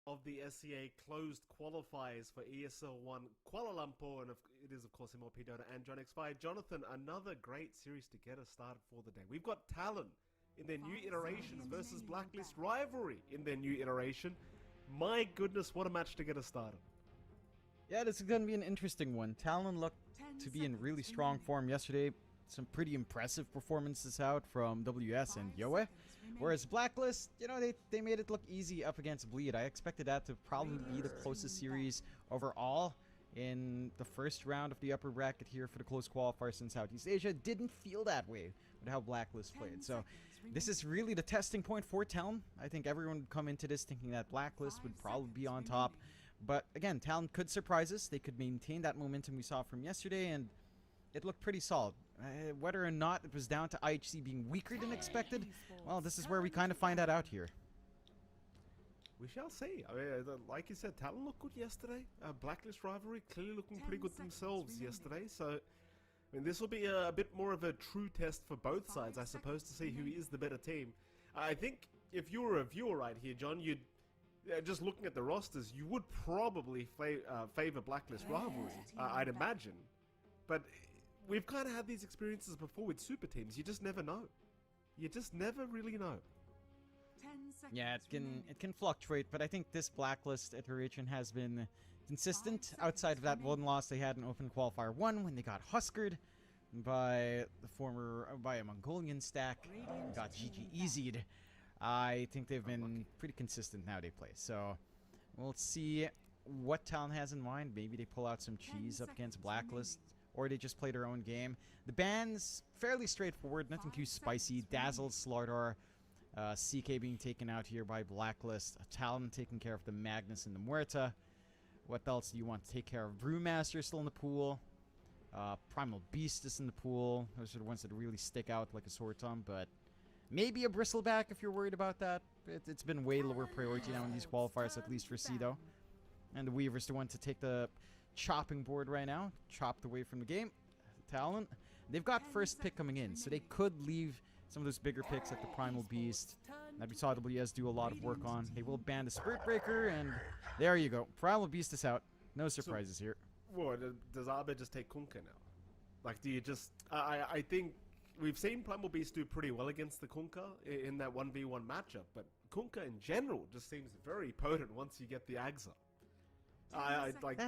Of the SCA closed qualifiers for ESL 1 Kuala Lumpur, and it is, of course, MLP Dota and John X5. Jonathan, another great series to get us started for the day. We've got Talon in their new iterations versus Blacklist Rivalry in their new iteration. My goodness, what a match to get us started. Yeah, this is going to be an interesting one. Talon looked to be in really strong form yesterday. Some pretty impressive performances out from WS and Yoe. Whereas Blacklist, you know, they made it look easy up against Bleed. I expected that to probably be the closest series overall in the first round of the upper bracket here for the close qualifiers in Southeast Asia. Didn't feel that way with how Blacklist played. So this is really the testing point for Talon. I think everyone would come into this thinking that Blacklist would probably be on top. But again, Talon could surprise us. They could maintain that momentum we saw from yesterday, and it looked pretty solid. Whether or not it was down to IHC being weaker than expected, well, this is where we kind of find that out here. We shall see. I mean, like you said, Talon looked good yesterday. Blacklist Rivalry clearly looking pretty good themselves yesterday. So, I mean, this will be a bit more of a true test for both sides, I suppose, to see who is the better team. I think if you were a viewer right here, John, you'd just looking at the rosters, you would probably favor Blacklist Rivalry, I'd imagine. But we've kind of had these experiences before with super teams. You just never know. You just never really know. Yeah, it can fluctuate, but I think this Blacklist iteration has been consistent outside of that one loss they had in Open Qualifier 1 when they got huskered by a Mongolian stack, got GG easied. I think they've been pretty consistent now they play. So we'll see what Talon has in mind. Maybe they pull out some cheese up against Blacklist, or they just play their own game. The ban's fairly straightforward, nothing too spicy. Dazzle, Slardar, CK being taken out here by Blacklist. Talon taking care of the Magnus and the Muerta. What else do you want to take care of? Brewmaster still in the pool. Primal Beast is in the pool. Those are the ones that really stick out like a sore thumb, but maybe a Bristleback if you're worried about that. It's been way lower priority now in these qualifiers, at least for Cedo. And the Weaver's the one to take the chopping board right now. Chopped away from the game. Talon. They've got first pick coming in, so they could leave some of those bigger picks like the Primal Beast that we saw WS do a lot of work on. They will ban the Spirit Breaker, and there you go. Primal Beast is out. No surprises here. What, does Abe just take Kunkka now? Like, do you just... I think we've seen Primal Beast do pretty well against the Kunkka in that 1v1 matchup, but Kunkka in general just seems very potent once you get the Agza.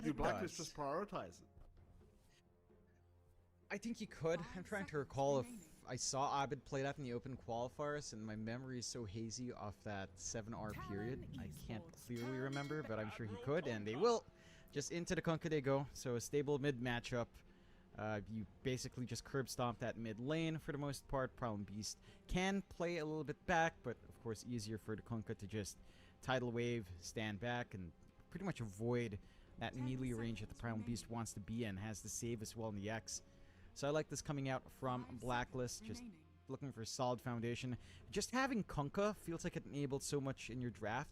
Do Blacklist just prioritize it? I think you could. I'm trying to recall if I saw Abid play that in the open qualifiers, and my memory is so hazy off that 7R period. I can't clearly remember, but I'm sure he could, and they will. Just into the Kunkka they go. So a stable mid matchup. You basically just curb stomp that mid lane for the most part. Primal Beast can play a little bit back, but of course easier for the Kunkka to just tidal wave, stand back, and pretty much avoid that melee range that the Primal Beast wants to be in. Has the save as well in the X. So I like this coming out from Blacklist, just looking for a solid foundation. Just having Kunkka feels like it enabled so much in your draft,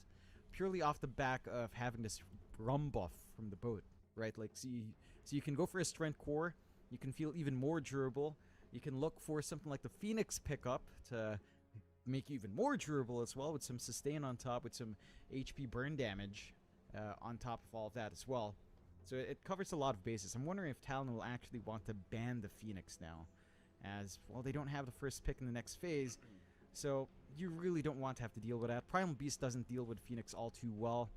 purely off the back of having this rum buff from the boat, right? Like, so you can go for a strength core, you can feel even more durable, you can look for something like the Phoenix pickup to make you even more durable as well, with some sustain on top, with some HP burn damage on top of all of that as well. So it covers a lot of bases. I'm wondering if Talon will actually want to ban the Phoenix now, as, well, they don't have the first pick in the next phase, so you really don't want to have to deal with that. Primal Beast doesn't deal with Phoenix all too well.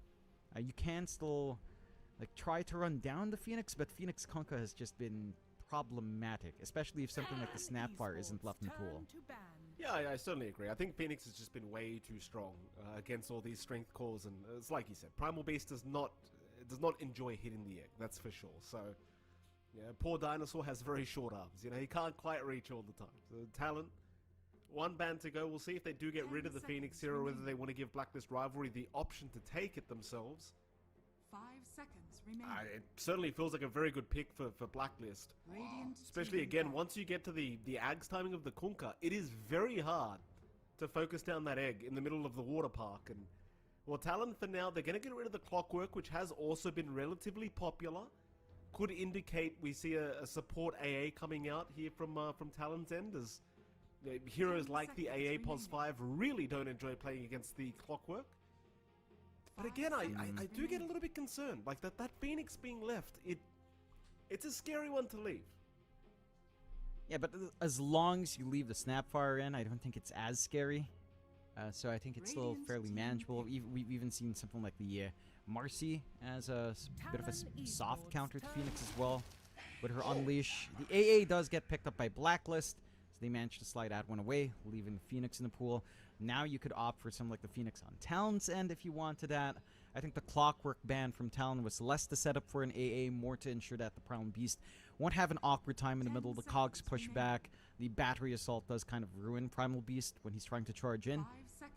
You can still, like, try to run down the Phoenix, but Phoenix Kunkka has just been problematic, especially if something like the Snapfire isn't left in the pool. Yeah, I certainly agree. I think Phoenix has just been way too strong against all these strength cores, and it's like you said, Primal Beast does not enjoy hitting the egg, that's for sure. So, yeah, poor Dinosaur has very short arms. You know, he can't quite reach all the time. So, Talon, one ban to go. We'll see if they do get rid of the Phoenix here, or whether they want to give Blacklist Rivalry the option to take it themselves. 5 seconds remaining. It certainly feels like a very good pick for Blacklist. Especially, again, once you get to the Ags timing of the Kunkka, it is very hard to focus down that egg in the middle of the water park. And, well, Talon, for now, they're going to get rid of the Clockwork, which has also been relatively popular. Could indicate we see a support AA coming out here from Talon's end, as heroes like the AA Pos 5 really don't enjoy playing against the Clockwork. But again, I do get a little bit concerned. Like, that Phoenix being left, it's a scary one to leave. Yeah, but as long as you leave the Snapfire in, I don't think it's as scary. So I think it's still fairly manageable. We've even seen something like the Marcy as a bit of a soft counter to Phoenix as well. With her Unleash. The AA does get picked up by Blacklist. So they managed to slide that one away, leaving Phoenix in the pool. Now you could opt for something like the Phoenix on Talon's end if you wanted that. I think the Clockwork ban from Talon was less to set up for an AA, more to ensure that the Primal Beast won't have an awkward time in the middle. The cogs push back. The Battery Assault does kind of ruin Primal Beast when he's trying to charge in.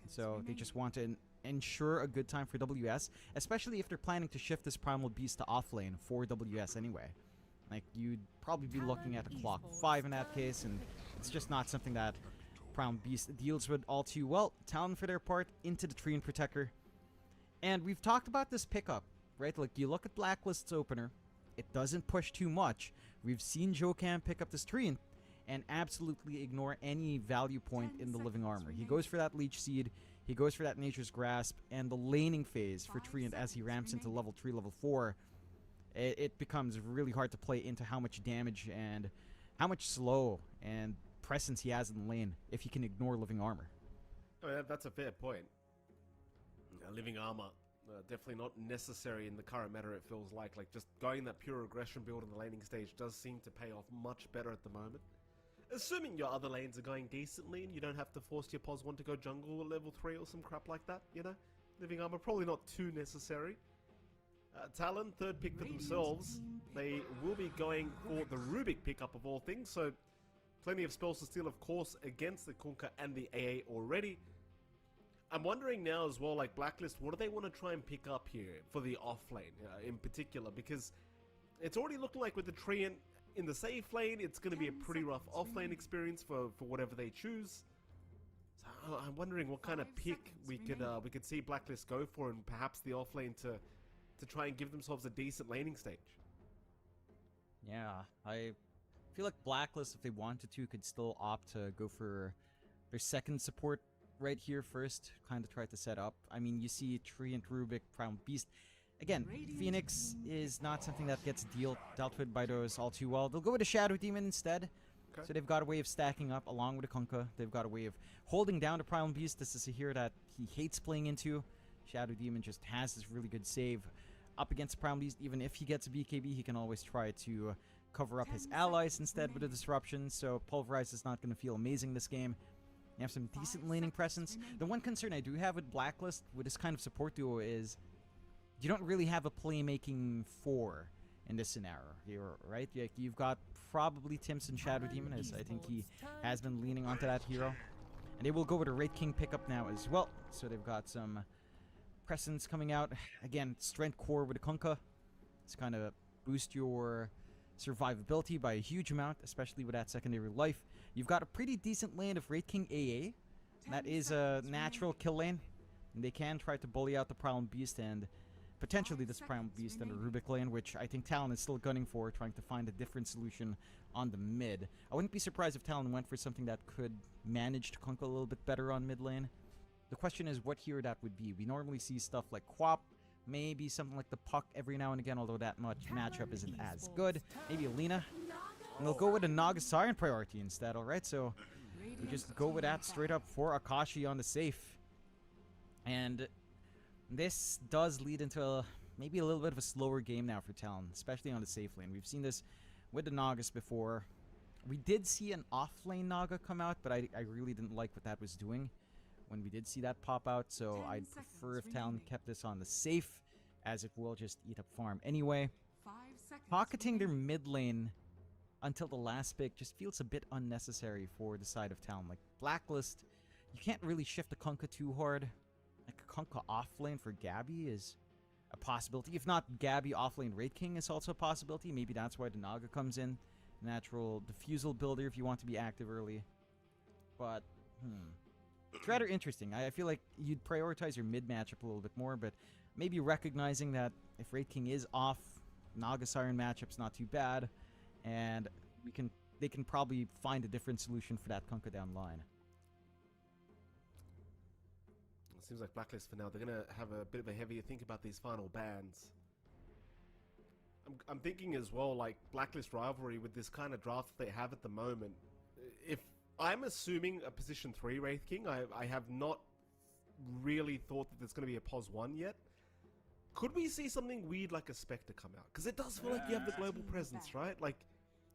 So they just want to ensure a good time for WS, especially if they're planning to shift this Primal Beast to offlane for WS anyway. Like, you'd probably be looking at a clock 5 in that case, and it's just not something that Primal Beast deals with all too well. Talon, for their part, into the Treant Protector. And we've talked about this pickup, right? Like, you look at Blacklist's opener, it doesn't push too much. We've seen Jokam pick up this Treant and absolutely ignore any value point in the Living Armor. He goes for that Leech Seed, he goes for that Nature's Grasp, and the laning phase for Treant as he ramps into level 3, level 4. It becomes really hard to play into how much damage and how much slow and presence he has in the lane if he can ignore Living Armor. Oh, yeah, that's a fair point. Living Armor, definitely not necessary in the current meta, it feels like. Like, just going that pure aggression build in the laning stage does seem to pay off much better at the moment. Assuming your other lanes are going decently and you don't have to force your POS 1 to go jungle at level 3 or some crap like that, you know? Living Armor, probably not too necessary. Talon, third pick for themselves. They will be going for the Rubik pickup of all things, so plenty of spells to steal, of course, against the Kunkka and the AA already. I'm wondering now as well, like, Blacklist, what do they want to try and pick up here for the offlane in particular? Because it's already looking like with the Treant in the safe lane, it's going to be a pretty rough offlane experience for whatever they choose. So I'm wondering what kind of pick we could see Blacklist go for, and perhaps the offlane to try and give themselves a decent laning stage. Yeah, I feel like Blacklist, if they wanted to, could still opt to go for their second support right here first, kind of try to set up. I mean, you see Treant, Rubik, Primal Beast. Again, Phoenix is not something that gets dealt with by those all too well. They'll go with a Shadow Demon instead. Okay. So they've got a way of stacking up along with the Kunkka. They've got a way of holding down the Primal Beast. This is a hero that he hates playing into. Shadow Demon just has this really good save up against Primal Beast. Even if he gets a BKB, he can always try to cover up his allies instead with a disruption. So Pulverize is not going to feel amazing this game. You have some decent laning presence. The one concern I do have with Blacklist with this kind of support duo is you don't really have a playmaking 4 in this scenario here, right? You've got probably Timson Shadow Demon, as I think he has been leaning onto that hero. And they will go with a Wraith King pickup now as well. So they've got some presence coming out. Again, Strength Core with a Kunkka. It's kind of boost your survivability by a huge amount, especially with that secondary life. You've got a pretty decent lane of Wraith King AA. That is a natural kill lane. And they can try to bully out the Primal Beast and potentially this Primal Beast and a Rubik lane, which I think Talon is still gunning for, trying to find a different solution on the mid. I wouldn't be surprised if Talon went for something that could manage to Kunkka a little bit better on mid lane. The question is what hero that would be. We normally see stuff like Quap, maybe something like the Puck every now and again, although that matchup isn't as good. Maybe Alina. And they'll go with a Nagasarian priority instead, alright? So we just go with that straight up for Akashi on the safe. And this does lead into maybe a little bit of a slower game now for Talon, especially on the safe lane. We've seen this with the Nagas before. We did see an off-lane Naga come out, but I really didn't like what that was doing when we did see that pop out, so I'd prefer if Talon kept this on the safe, as it will just eat up farm anyway. Pocketing their mid lane until the last pick just feels a bit unnecessary for the side of Talon. Like, Blacklist, you can't really shift the Kunkka too hard. Like, a Kunkka offlane for Gabby is a possibility. If not, Gabby offlane Wraith King is also a possibility. Maybe that's why the Naga comes in. Natural diffusal builder if you want to be active early. But, it's rather interesting. I feel like you'd prioritize your mid matchup a little bit more, but maybe recognizing that if Wraith King is off, Naga Siren matchup's not too bad, and they can probably find a different solution for that Kunkka down line. It seems like Blacklist for now. They're going to have a bit of a heavier think about these final bans. I'm thinking as well, like, Blacklist Rivalry with this kind of draft that they have at the moment. If I'm assuming a position 3 Wraith King, I have not really thought that there's going to be a POS 1 yet. Could we see something weird like a Spectre come out? Because it does feel like you have the global presence, right? Like,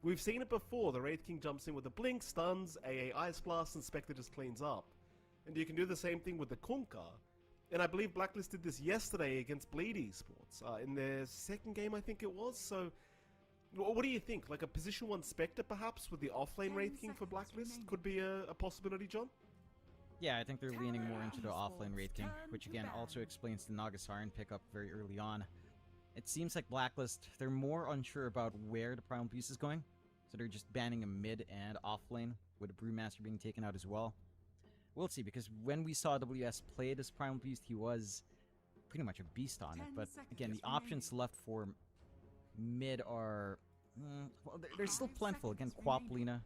we've seen it before. The Wraith King jumps in with a blink, stuns, AA Ice Blast, and Spectre just cleans up. And you can do the same thing with the Kunkka. And I believe Blacklist did this yesterday against Bleed Esports in their second game, I think it was. So, what do you think? Like a position 1 Spectre, perhaps, with the offlane Wraith King for Blacklist could be a possibility, John? Yeah, I think they're leaning more into the offlane Wraith King, which again also explains the Naga Siren pickup very early on. It seems like Blacklist, they're more unsure about where the Primal Beast is going, so they're just banning a mid and offlane, with the Brewmaster being taken out as well. We'll see, because when we saw WS play this Primal Beast, he was pretty much a beast on it. But again, the options left for mid are... well, they're still plentiful. Again, Quaplina,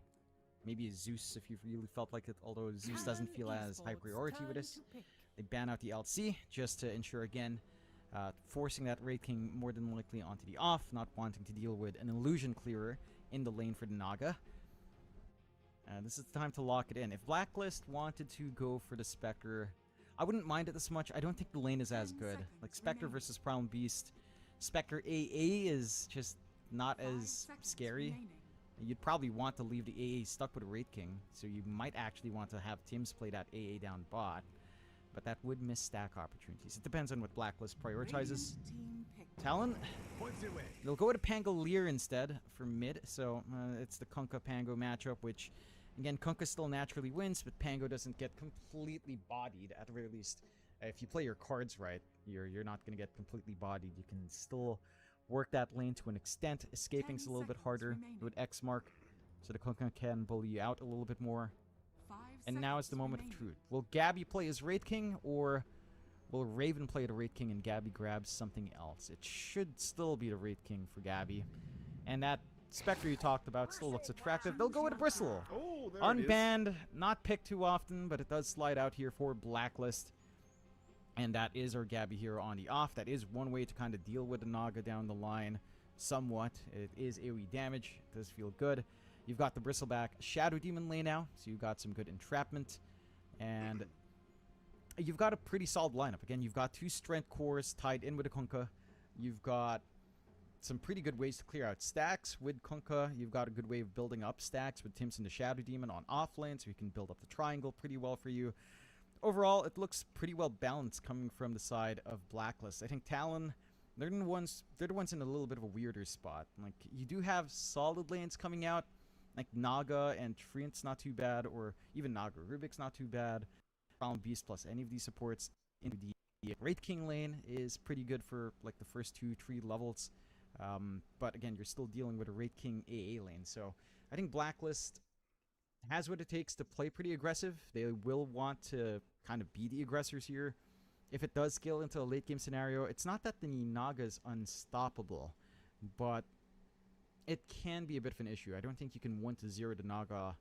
maybe a Zeus if you really felt like it, although Zeus doesn't feel as high priority with this. They ban out the LC just to ensure, again, forcing that Wraith King more than likely onto the off, not wanting to deal with an illusion clearer in the lane for the Naga. This is the time to lock it in. If Blacklist wanted to go for the Spectre, I wouldn't mind it this much. I don't think the lane is as good. Like Spectre versus Primal Beast, Spectre AA is just not as scary. You'd probably want to leave the AA stuck with a Wraith King, so you might actually want to have Tims play that AA down bot, but that would miss stack opportunities. It depends on what Blacklist prioritizes. Talon, they'll go with a Pangolier instead for mid, so it's the Kunkka-Pango matchup, which, again, Kunkka still naturally wins, but Pango doesn't get completely bodied, at the very least. If you play your cards right, you're not going to get completely bodied. You can still work that lane to an extent. Escaping's a little bit harder with X mark, so the Kunkka can bully you out a little bit more. And now is the moment of truth. Will Gabby play as Wraith King, or will Raven play the Wraith King and Gabby grabs something else? It should still be the Wraith King for Gabby. And that Spectre you talked about still looks attractive. They'll go with a Bristle. Oh, there Unbanned, not picked too often, but it does slide out here for Blacklist. And that is our Gabby here on the off. That is one way to kind of deal with the Naga down the line somewhat. It is AoE damage. It does feel good. You've got the Bristleback Shadow Demon lane now, so you've got some good entrapment. And you've got a pretty solid lineup. Again, you've got 2 strength cores tied in with the Kunkka. You've got some pretty good ways to clear out stacks with Kunkka. You've got a good way of building up stacks with Tims and the Shadow Demon on offlane, so you can build up the triangle pretty well for you. Overall, it looks pretty well balanced coming from the side of Blacklist. I think Talon, they're the ones in a little bit of a weirder spot. Like, you do have solid lanes coming out, like Naga and Treant's not too bad, or even Naga Rubik's not too bad. Primal Beast plus any of these supports in the Wraith King lane is pretty good for like the first 2-3 levels. But again, you're still dealing with a Wraith King AA lane. So I think Blacklist has what it takes to play pretty aggressive. They will want to kind of be the aggressors here. If it does scale into a late game scenario, it's not that the Naga is unstoppable, but it can be a bit of an issue. I don't think you can 1-0 the Naga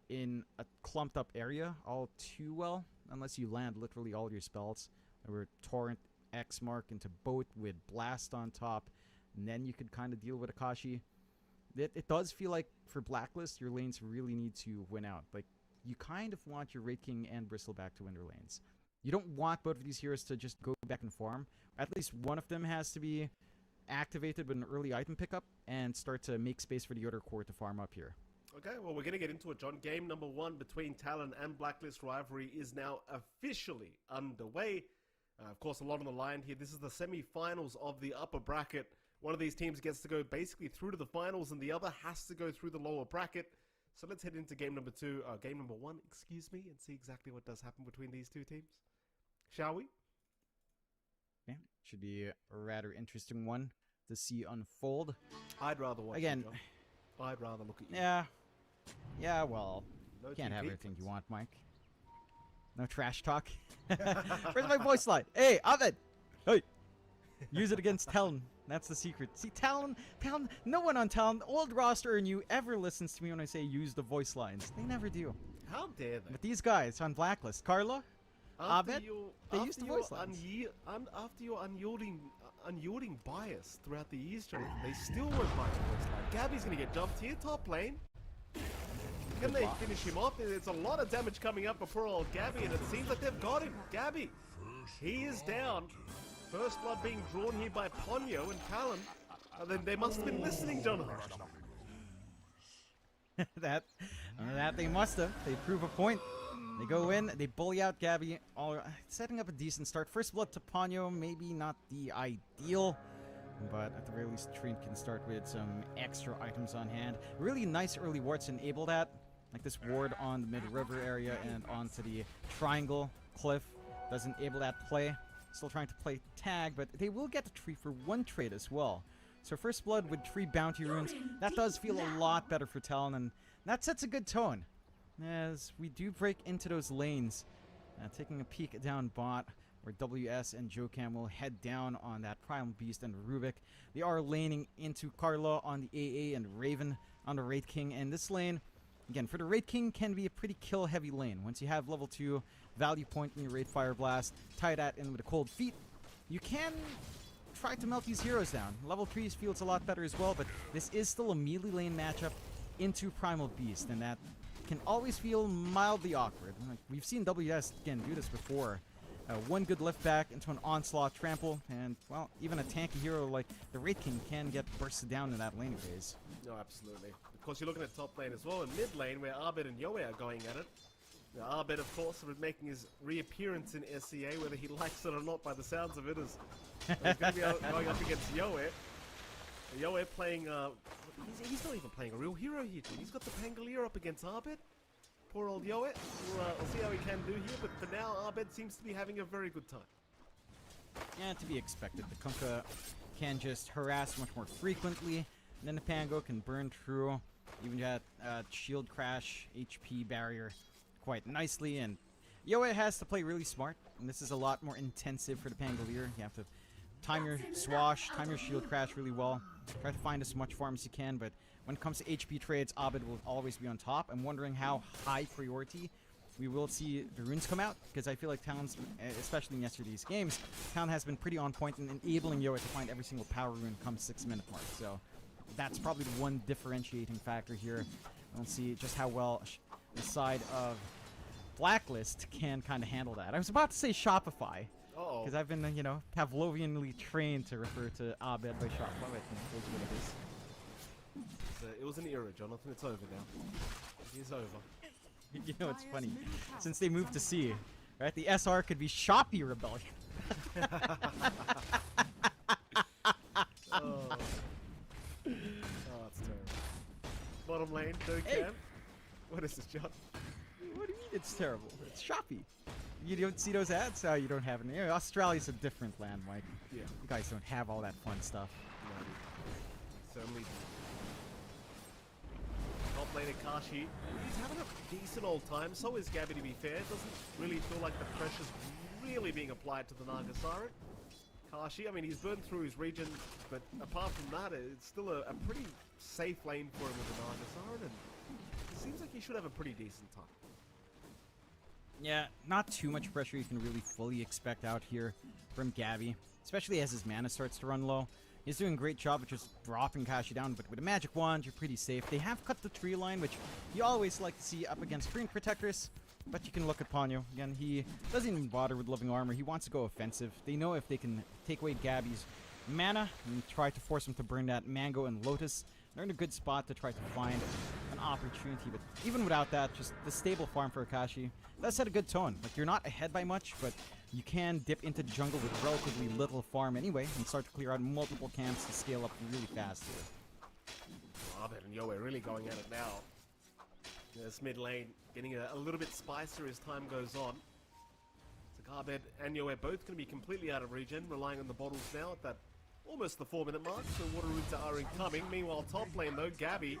in a clumped up area all too well, unless you land literally all your spells. Or Torrent, X Mark into both with Blast on top, and then you could kind of deal with Akashi. It does feel like for Blacklist, your lanes really need to win out. Like, you kind of want your Wraith King and Bristleback to win their lanes. You don't want both of these heroes to just go back and farm. At least one of them has to be activated with an early item pickup and start to make space for the other core to farm up here. Okay, well, we're going to get into it, John. Game number 1 between Talon and Blacklist Rivalry is now officially underway. Of course, a lot on the line here. This is the semi-finals of the upper bracket. One of these teams gets to go basically through to the finals, and the other has to go through the lower bracket. So let's head into game number 1, excuse me, and see exactly what does happen between these two teams. Shall we? Yeah, should be a rather interesting one to see unfold. I'd rather watch again. it, John. I'd rather look at you. Yeah. Well, No you can't have TP, everything you please. want, Mike. No trash talk. Where's my voice line? Hey, Ovid! Hey! Use it against Talon. That's the secret. See, Talon, no one on Talon, old roster and you ever listens to me when I say use the voice lines. They never do. How dare they? But these guys on Blacklist, Carla, Abed, they used the voice lines. After your unyielding bias throughout the years, Jonathan, they still won't buy the voice line. Gabby's gonna get jumped here, top lane. Can they finish him off? There's a lot of damage coming up for poor old Gabby, and it seems like they've got him. Gabby, he is down. First blood being drawn here by Ponyo and Talon. Then they must have been listening, Jonathan. that they must have. They prove a point. They go in, they bully out Gabby, setting up a decent start. First blood to Ponyo, maybe not the ideal, but at the very least, Trent can start with some extra items on hand. Really nice early wards enable that, like this ward on the mid-river area and onto the triangle cliff. Does enable that play. Still trying to play tag, but they will get the tree for one trade as well. So first blood with 3 bounty runes, that does feel a lot better for Talon, and that sets a good tone. As we do break into those lanes, taking a peek down bot, where WS and Jokam will head down on that Primal Beast and Rubik. They are laning into Kuala on the AA and Raven on the Raid King, and this lane, again, for the Raid King, can be a pretty kill-heavy lane. Once you have level 2 value point in your Raid Fire Blast, tie that in with a Cold Feet, you can try to melt these heroes down. Level 3 feels a lot better as well, but this is still a melee lane matchup into Primal Beast, and that can always feel mildly awkward. Like, we've seen WS, again, do this before. One good lift back into an onslaught trample, and, well, even a tanky hero like the Raid King can get bursted down in that laning phase. No, absolutely. Of course, you're looking at top lane as well, and mid lane, where Abed and Yoe are going at it. Now, Abed, of course, is making his reappearance in SCA, whether he likes it or not by the sounds of it, is he's going to be going up against Yoe. Yoe playing, he's not even playing a real hero here, dude. He's got the Pangolier up against Abed. Poor old Yoe. We'll see how he can do here, but for now, Abed seems to be having a very good time. Yeah, to be expected. The Kunkka can just harass much more frequently, and then the Pango can burn through even that shield crash HP barrier quite nicely, and Yoe has to play really smart, and this is a lot more intensive for the Pangolier. You have to time your swash, time your shield crash really well, try to find as much farm as you can, but when it comes to HP trades, Abed will always be on top. I'm wondering how high priority we will see the runes come out, because I feel like Talon's, especially in yesterday's games, Talon has been pretty on point in enabling Yoe to find every single power rune come 6-minute mark, so that's probably the one differentiating factor here. We'll see just how well the side of Blacklist can kind of handle that. I was about to say Shopify, because I've been, you know, Pavlovianly trained to refer to Abed by Shopify. I think that's what it is. It was an era, Jonathan. It's over now. It is over. You know, it's funny. Since they moved to C, right? The SR could be Shopee Rebellion. Oh, it's terrible. Bottom lane, third Hey. camp. What is this, John? What do you mean it's terrible? It's Shopee. You don't see those ads? Oh, you don't have any. Australia's a different land, Mike. Yeah. You guys don't have all that fun stuff. No, certainly. Top lane Akashi. He's having a decent old time. So is Gabby, to be fair. It doesn't really feel like the pressure's really being applied to the Nagasara. Akashi, I mean, he's burned through his region, but apart from that, it's still a pretty safe lane for him with the Nagasara, and it seems like he should have a pretty decent time. Yeah, not too much pressure you can really fully expect out here from Gabby, especially as his mana starts to run low. He's doing a great job of just dropping Kashi down, but with a magic wand, you're pretty safe. They have cut the tree line, which you always like to see up against Green Protectors, but you can look at Ponyo. Again, he doesn't even bother with living armor. He wants to go offensive. They know if they can take away Gabby's mana and try to force him to burn that Mango and Lotus, they're in a good spot to try to find an opportunity. But even without that, just the stable farm for Akashi, that set a good tone. Like, you're not ahead by much, but you can dip into the jungle with relatively little farm anyway and start to clear out multiple camps to scale up really fast here. Abed and Yoe really going at it now. This mid lane getting a little bit spicier as time goes on. So Abed and Yoe both going to be completely out of regen, relying on the bottles now at that almost the 4-minute mark. So water roots are incoming. Meanwhile, top lane though, Gabby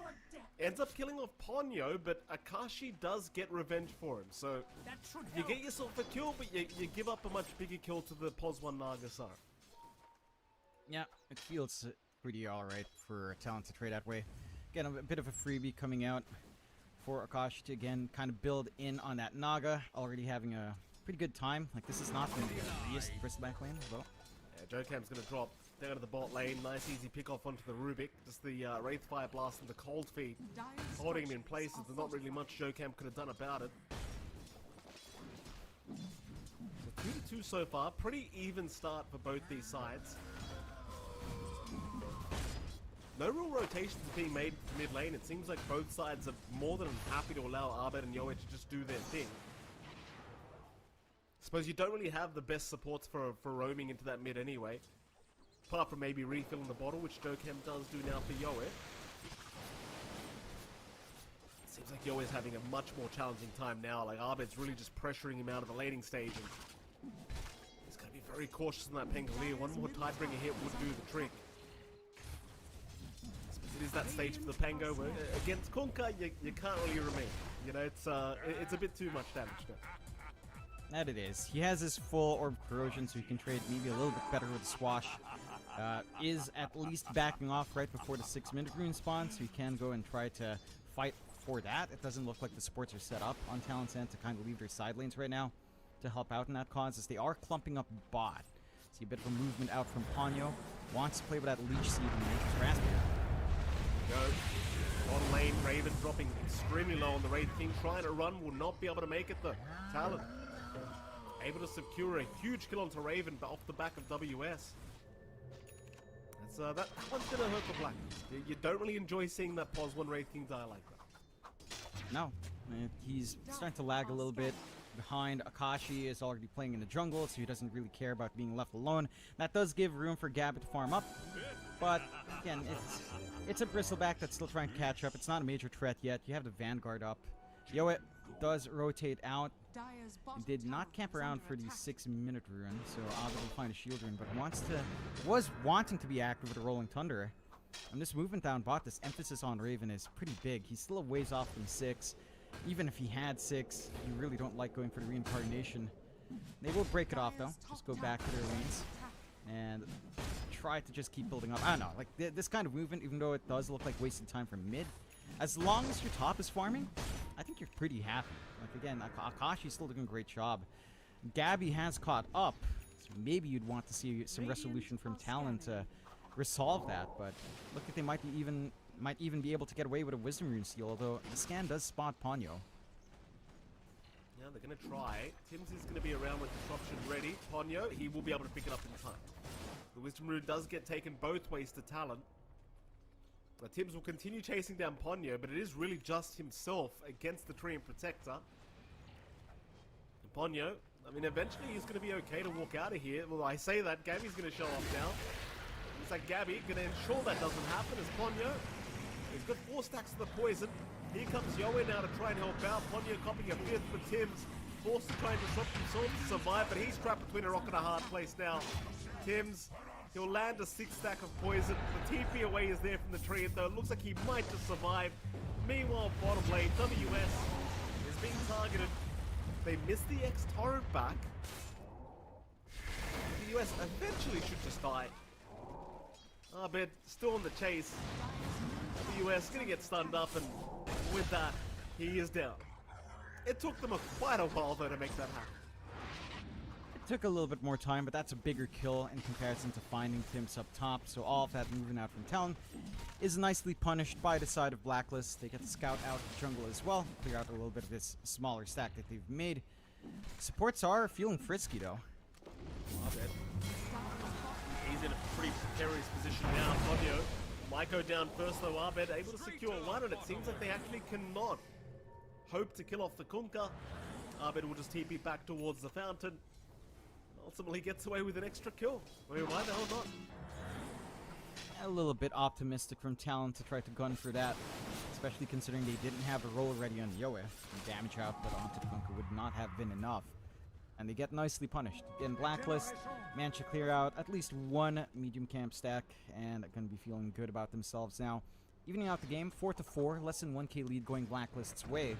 ends up killing off Ponyo, but Akashi does get revenge for him. So you get yourself a kill, but you give up a much bigger kill to the POS1 Nagasara. Yeah, it feels pretty alright for Talon to trade that way. Again, a bit of a freebie coming out for Akashi to again kind of build in on that Naga, already having a pretty good time. Like, this is not going to be the easiest first back lane as well. Yeah, Jocam's going to drop down to the bot lane. Nice easy pick off onto the Rubik. Just the Wraith Fire Blast and the Cold Feet holding him in place. There's not really much Jocam could have done about it. So 2-2 so far. Pretty even start for both these sides. No real rotations being made to mid lane. It seems like both sides are more than happy to allow Abed and Yoe to just do their thing. Suppose you don't really have the best supports for roaming into that mid anyway. Apart from maybe refilling the bottle, which Jocam does do now for Yoe. Seems like Yoe is having a much more challenging time now. Like, Abed's really just pressuring him out of the laning stage. And he's got to be very cautious on that Pengolier. One more Tidebringer hit would do the trick. It is that stage for the Pango where against Kunkka, you can't really remain. You know, it's a bit too much damage now. That it is. He has his full Orb Corrosion, so he can trade maybe a little bit better with the Swash. Is at least backing off right before the 6-minute rune spawn, so he can go and try to fight for that. It doesn't look like the supports are set up on Talon's end to kind of leave their side lanes right now to help out in that cause, as they are clumping up bot. See a bit of a movement out from Ponyo. Wants to play with that Leech Seed and Nature's Raspberry. Go. On lane, Raven dropping extremely low on the Wraith King. Trying to run, will not be able to make it though. Talon able to secure a huge kill onto Raven, but off the back of WS. That one's gonna hurt for Black. You don't really enjoy seeing that pause when Wraith King die like that. No. He's starting to lag a little bit behind. Akashi is already playing in the jungle, so he doesn't really care about being left alone. That does give room for Gabby to farm up. But, again, it's a Bristleback that's still trying to catch up. It's not a major threat yet. You have the Vanguard up. Yoe does rotate out. He did not camp around for the 6-minute rune, so Abed will find a shield rune, but was wanting to be active with a Rolling Thunder. And this movement down bot, this emphasis on Raven is pretty big. He's still a ways off from 6. Even if he had 6, you really don't like going for the reincarnation. They will break it off though. Just go back to their lanes and try to just keep building up. I don't know, like this kind of movement, even though it does look like wasted time for mid, as long as your top is farming, I think you're pretty happy. Like again, Akashi's still doing a great job. Gabby has caught up, so maybe you'd want to see some resolution from Talon to resolve that, but look like they might even be able to get away with a Wisdom Rune Seal, although the scan does spot Ponyo. Yeah, they're going to try. Tims is going to be around with disruption ready. Ponyo, he will be able to pick it up in time. The Wisdom Rune does get taken both ways to Talon. Tims will continue chasing down Ponyo, but it is really just himself against the Treant Protector. And Ponyo, I mean, eventually he's going to be okay to walk out of here. Well, I say that, Gabby's going to show off now. Looks like Gabby going to ensure that doesn't happen as Ponyo. He's got 4 stacks of the poison. Here comes Yoe now to try and help out. Ponyo copying a 5th for Tims. Forced to try and disrupt himself to survive, but he's trapped between a rock and a hard place now. Tims, he'll land a 6 stack of poison. The TP away is there from the tree, though it looks like he might just survive. Meanwhile, bottom lane, WS is being targeted. They missed the X-Torrent back. WS eventually should just die. Abed still on the chase. WS gonna get stunned up, and with that, he is down. It took them quite a while though to make that happen. It took a little bit more time, but that's a bigger kill in comparison to finding Tims up top, so all of that moving out from Talon is nicely punished by the side of Blacklist. They get the scout out of the jungle as well, clear out a little bit of this smaller stack that they've made. Supports are feeling frisky though. Abed. He's in a pretty precarious position now. Ponyo, Maiko down first though. Abed able to secure one, and it seems like they actually cannot hope to kill off the Kunkka. Abed will just TP back towards the fountain. Ultimately gets away with an extra kill. I mean, why the hell not? A little bit optimistic from Talon to try to gun for that, especially considering they didn't have a roll ready on Yoe. The damage output onto the Kunkka would not have been enough. And they get nicely punished. Again, Blacklist managed to clear out at least one medium camp stack, and are going to be feeling good about themselves now. Evening out the game, 4-4, less than 1k lead going Blacklist's way.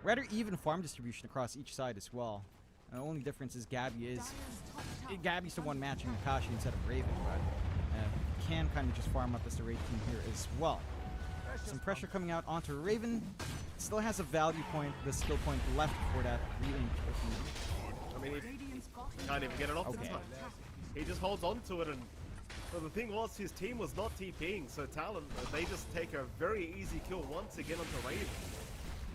Rather even farm distribution across each side as well. And the only difference is Gabby's the one matching Akashi instead of Raven, but can kind of just farm up as the raid team here as well. Some pressure coming out onto Raven. Still has a value point, the skill point left for that really. I mean, Radiant's bottom he can't even get it off in Okay. time. He just holds on to it, and well, the thing was, his team was not TPing, so Talon, they just take a very easy kill once again onto Raven.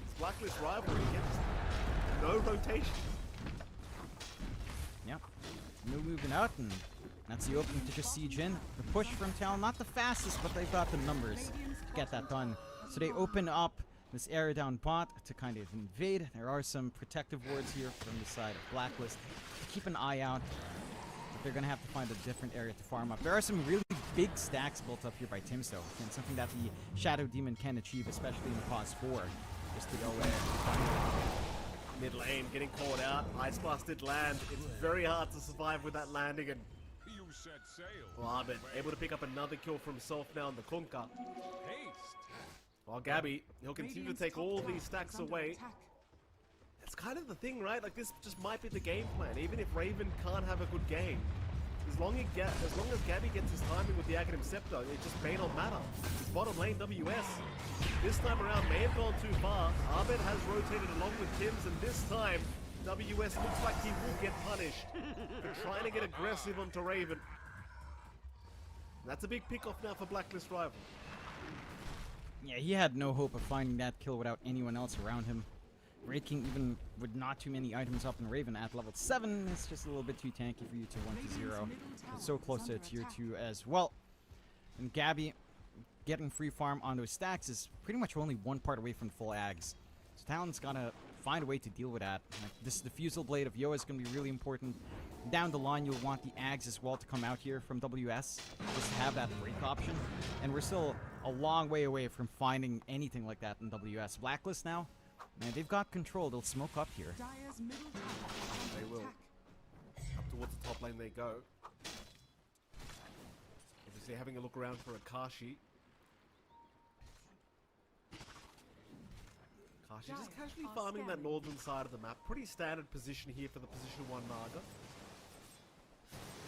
This Blacklist Rivalry gets no rotation. Yep. No moving out, and that's the opening to just siege in. The push from Talon, not the fastest, but they've got the numbers to get that done. So they open up this area down bot to kind of invade. There are some protective wards here from the side of Blacklist. Keep an eye out, but they're going to have to find a different area to farm up. There are some really big stacks built up here by Timsto, and something that the Shadow Demon can achieve, especially in the pause 4, just to go away. Mid lane getting caught out. Ice Blast did land. It's very hard to survive with that landing, and You set sail. Arbit able to pick up another kill for himself now in the Kunka. Haste. While Gabby, he'll continue to Radiant's take top all tower these stacks is under away. attack. It's kind of the thing, right? Like, this just might be the game plan. Even if Raven can't have a good game, as long as Gabby gets his timing with the Aghanim Scepter, it just may not matter. His bottom lane, WS, this time around may have gone too far. Arbit has rotated along with Tim's, and this time, WS looks like he will get punished for trying to get aggressive onto Raven. That's a big pick off now for Blacklist Rival. Yeah, he had no hope of finding that kill without anyone else around him. Raid King, even with not too many items up in Raven at level 7, is just a little bit too tanky for you to 1-0. It's so close to a tier 2 as well. And Gabby getting free farm on those stacks is pretty much only one part away from full ags. So Talon's gotta find a way to deal with that. Like, this diffusal blade of Yoa is gonna be really important. Down the line, you'll want the ags as well to come out here from WS, just to have that break option. And we're still a long way away from finding anything like that in WS. Blacklist now, man, they've got control. They'll smoke up here. Dire's middle tower is They under will. attack. Up towards the top lane they go. Obviously having a look around for Akashi. Akashi just casually farming that northern side of the map. Pretty standard position here for the position 1 Naga.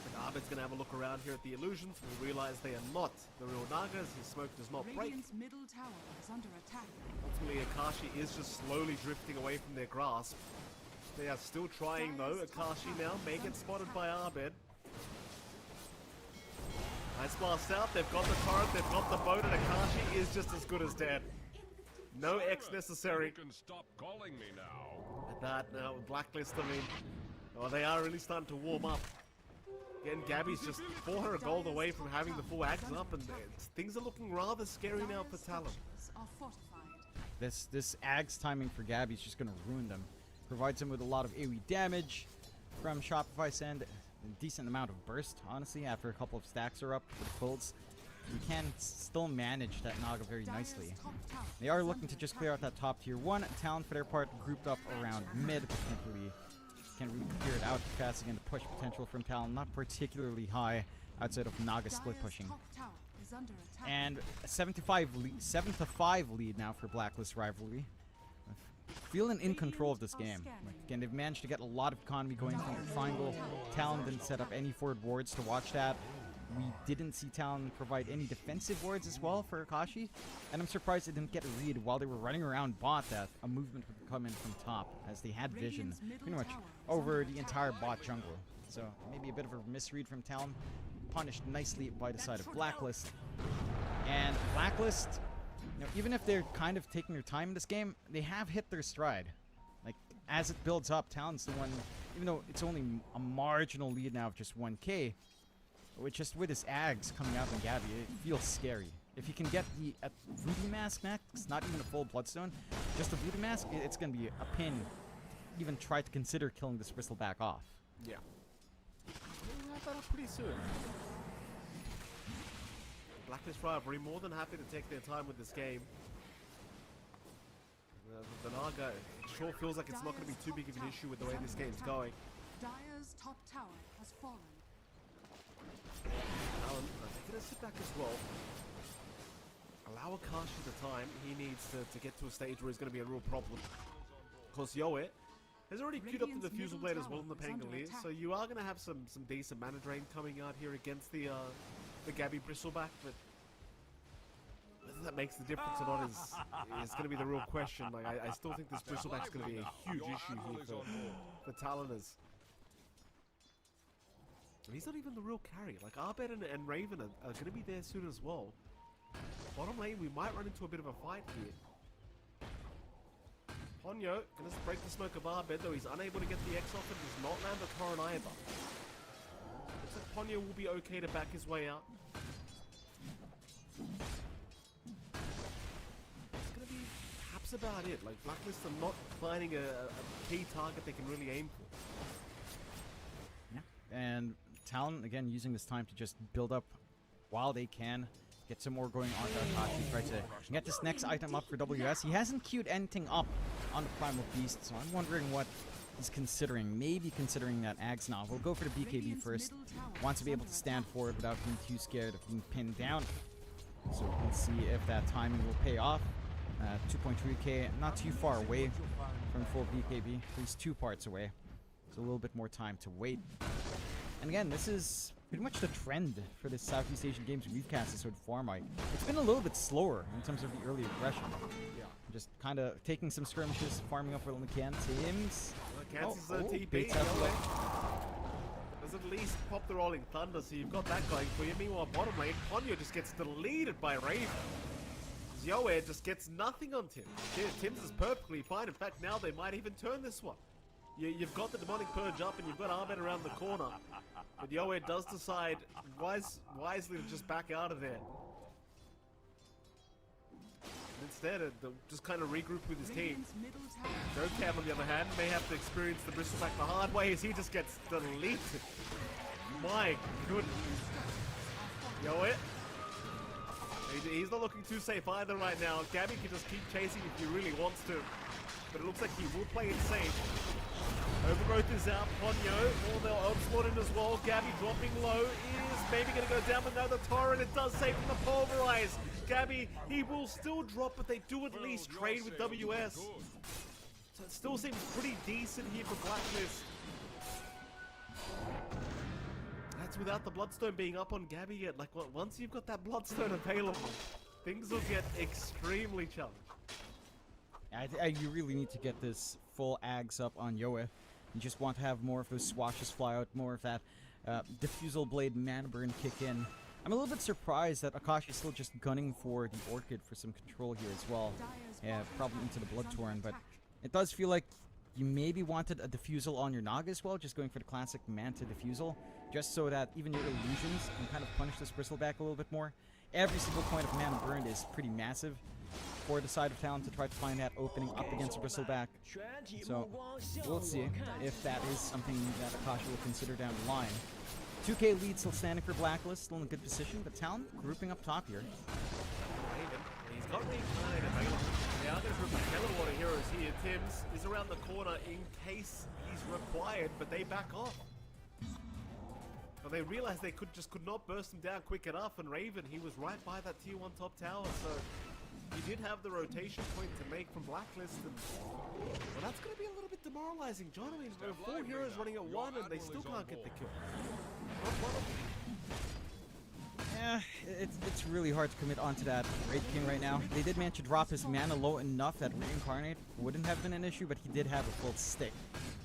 But Arbit's gonna have a look around here at the illusions. We realize they are not the real Nagas. His smoke does not break. Radiant's middle tower is under attack. Ultimately, Akashi is just slowly drifting away from their grasp. They are still trying though. Akashi now may get spotted by Arbit. Nice blast out. They've got the turret, they've got the boat, and Akashi is just as good as dead. No X necessary. You can stop calling me now. At that now, Blacklist, I mean, oh, they are really starting to warm up. Again, Gabby's just 400 gold away from having the full ags up, and things are looking rather scary now for Talon. Structures are fortified. This ags timing for Gabby is just gonna ruin them. Provides him with a lot of AoE damage from Shopify's end. A decent amount of burst, honestly, after a couple of stacks are up with pulls. You can still manage that Naga very nicely. Dire's top tower They are is looking under to just attack. clear out that top tier 1. Talon, for their part, grouped up around mid, but can't really clear it out fast. Again, the push potential from Talon not particularly high outside of Naga split Dire's pushing. top tower is under attack. And a 7-5 lead now for Blacklist Rivalry. Feeling in control of this game. Like, again, they've managed to get a lot of economy going from their triangle. Talon didn't set up any forward wards to watch that. We didn't see Talon provide any defensive wards as well for Akashi. And I'm surprised they didn't get a read while they were running around bot that a movement would come in from top, as they had vision Radiant's middle pretty much tower is over under the attack. entire bot jungle. So maybe a bit of a misread from Talon. Punished nicely by the side of Blacklist. And Blacklist, you know, even if they're kind of taking their time in this game, they have hit their stride. Like, as it builds up, Talon's the one, even though it's only a marginal lead now of just 1k, with his ags coming out from Gabby, it feels scary. If he can get the Voodoo Mask next, not even a full Bloodstone, just a Voodoo Mask, it's going to be a pin. Even try to consider killing this Bristleback off. Yeah. We'll wrap that up pretty soon. Blacklist Rivalry more than happy to take their time with this game. The Naga, it sure feels like it's not going to be too big of an issue with the way this game's going. Dire's top tower has fallen. Talon, they're going to sit back as well. Allow Akashi the time he needs to get to a stage where he's going to be a real problem. Of course, Yoe has already queued up the Radiant's Diffusal middle Blade as well in tower the is under Pangoliers, attack. so you are going to have some decent mana drain coming out here against the Gabby Bristleback, but whether that makes the difference or not is going to be the real question. Like, I still think this Bristleback's going to be a huge issue here for Taloners. He's not even the real carry. Like, Arbed and Raven are going to be there soon as well. Bottom lane, we might run into a bit of a fight here. Ponyo going to break the smoke of Arbed, though he's unable to get the X off and does not land the Torrent either. Looks like Ponyo will be okay to back his way out. It's going to be perhaps about it. Like, Blacklist are not finding a key target they can really aim for. Yeah. And Talon, again, using this time to just build up while they can. Get some more going on Akashi. Try to get this next item up for WS. He hasn't queued anything up on the Primal Beast, so I'm wondering what he's considering. Maybe considering that Agsnov. We'll go for the BKB first. Wants to be able to stand forward without being too scared of being pinned down. So we can see if that timing will pay off. 2.3k, not too far away from full BKB. At least 2 parts away. So a little bit more time to wait. And again, this is pretty much the trend for the Southeast Asian games we've casted so far, Mike. It's been a little bit slower in terms of the early aggression. Yeah. Just kind of taking some skirmishes, farming up what we can. Teams. Kansas TP. baits out the way. Does at least pop the Rolling Thunder, so you've got that going for you. Meanwhile, bottom lane, Ponyo just gets deleted by Raven. Yoed just gets nothing on Tim. Tim's is perfectly fine. In fact, now they might even turn this one. You've got the Demonic Purge up and you've got Arbed around the corner. But Yoed does decide wisely to just back out of there. Instead, they'll just kind of regroup with his team. Jokam, on the other hand, may have to experience the Bristleback the hard way as he just gets deleted. My goodness. Yoed. He's not looking too safe either right now. Gabby can just keep chasing if he really wants to. But it looks like he will play it safe. Overgrowth is out. Ponyo, they'll onslaught in as well. Gabby dropping low is maybe going to go down with another Torrent. It does save from the Pulverize. Gabby, he will still drop, but they do at least trade with WS. So it still seems pretty decent here for Blacklist. That's without the Bloodstone being up on Gabby yet. Like, once you've got that Bloodstone available, things will get extremely challenging. You really need to get this full Ags up on Yoe. You just want to have more of those swashes fly out, more of that Diffusal Blade mana burn kick in. I'm a little bit surprised that Akashi is still just gunning for the Orchid for some control here as well. Yeah, probably into the Bloodthorn, but it does feel like you maybe wanted a Diffusal on your Naga as well, just going for the classic Manta Diffusal, just so that even your illusions can kind of punish this Bristleback a little bit more. Every single point of mana burned is pretty massive for the side of Talon to try to find that opening up against a Bristleback. So we'll see if that is something that Akashi will consider down the line. 2k lead still standing for Blacklist, still in a good position, but Talon grouping up top here. He's got the Ignite available. They are going to group a hell of a lot of heroes here. Tims is around the corner in case he's required, but they back off. Well, they realized they could not burst him down quick enough, and Raven, he was right by that tier 1 top tower, so he did have the rotation point to make from Blacklist, and well, that's going to be a little bit demoralizing, John. I mean, there are 4 heroes running at 1, and they still can't get the kill. Yeah, it's really hard to commit onto that Wraith King right now. They did manage to drop his mana low enough that Reincarnate wouldn't have been an issue, but he did have a full stick.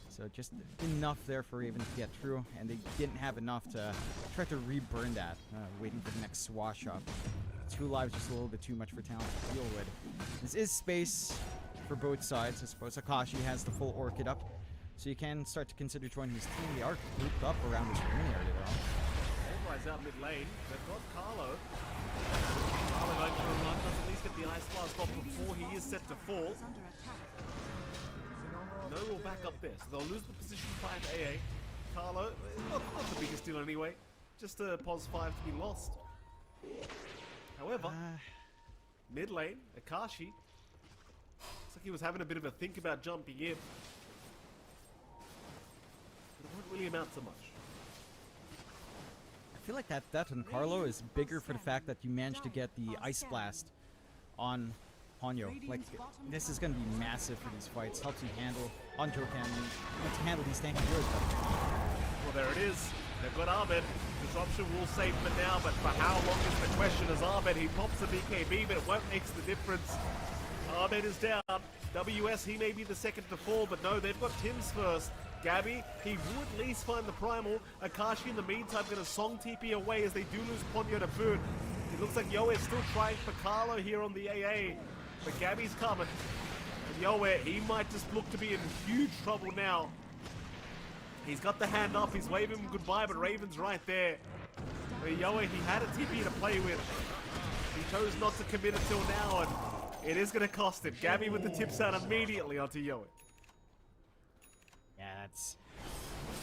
So just enough there for Raven to get through, and they didn't have enough to try to reburn that, waiting for the next swash up. 2 lives just a little bit too much for Talon to deal with. This is space for both sides. I suppose Akashi has the full Orchid up, so you can start to consider joining his team. They are grouped up around this green area though. Pulverize out mid lane. They've got Carlo. Carlo going for a run. Does at least get the Ice Blast off before he is set to fall. No real back up there, so they'll lose the position 5 AA. Carlo, not the biggest deal anyway. Just a pos 5 to be lost. However, mid lane, Akashi, looks like he was having a bit of a think about jumping in. But it won't really amount to much. I feel like that on Carlo is bigger for the fact that you managed to get the Ice Blast on Ponyo. Like, this is going to be massive for these fights. Helps you handle on Jokam to handle these tanky heroes better. Well, there it is. They've got Arbed. Disruption will save for now, but for how long is the question? As Arbed, he pops the BKB, but it won't make the difference. Arbed is down. WS, he may be the second to fall, but no, they've got Tims first. Gabby, he would at least find the primal. Akashi in the meantime gonna song TP away as they do lose Ponyo to boot. It looks like Yoe is still trying for Carlo here on the AA. But Gabby's coming. And Yoe, he might just look to be in huge trouble now. He's got the hand up, he's waving him goodbye, but Raven's right there. But Yoe, he had a TP to play with. He chose not to commit until now, and it is going to cost him. Gabby with the tips out immediately onto Yoe. Yeah, that's